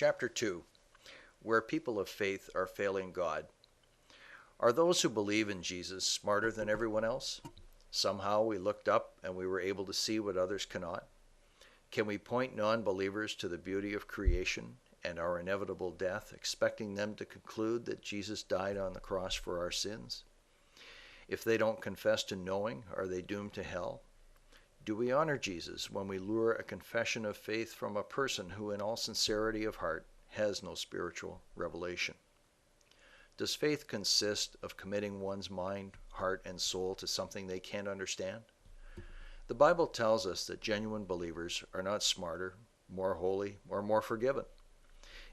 Chapter 2, Where People of Faith Are Failing God. Are those who believe in Jesus smarter than everyone else? Somehow we looked up and we were able to see what others cannot. Can we point non-believers to the beauty of creation and our inevitable death, expecting them to conclude that Jesus died on the cross for our sins? If they don't confess to knowing, are they doomed to hell? Do we honor Jesus when we lure a confession of faith from a person who, in all sincerity of heart, has no spiritual revelation? Does faith consist of committing one's mind, heart, and soul to something they can't understand? The Bible tells us that genuine believers are not smarter, more holy, or more forgiven.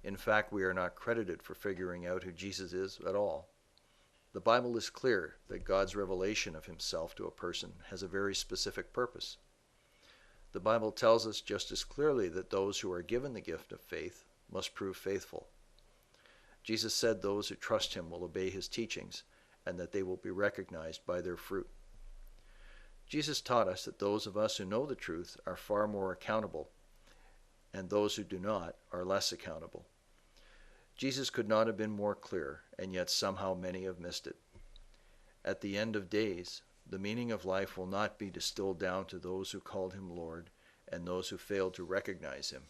In fact, we are not credited for figuring out who Jesus is at all. The Bible is clear that God's revelation of himself to a person has a very specific purpose. The Bible tells us just as clearly that those who are given the gift of faith must prove faithful. Jesus said those who trust him will obey his teachings and that they will be recognized by their fruit. Jesus taught us that those of us who know the truth are far more accountable, and those who do not are less accountable. Jesus could not have been more clear, and yet somehow many have missed it. At the end of days, the meaning of life will not be distilled down to those who called him Lord and those who failed to recognize him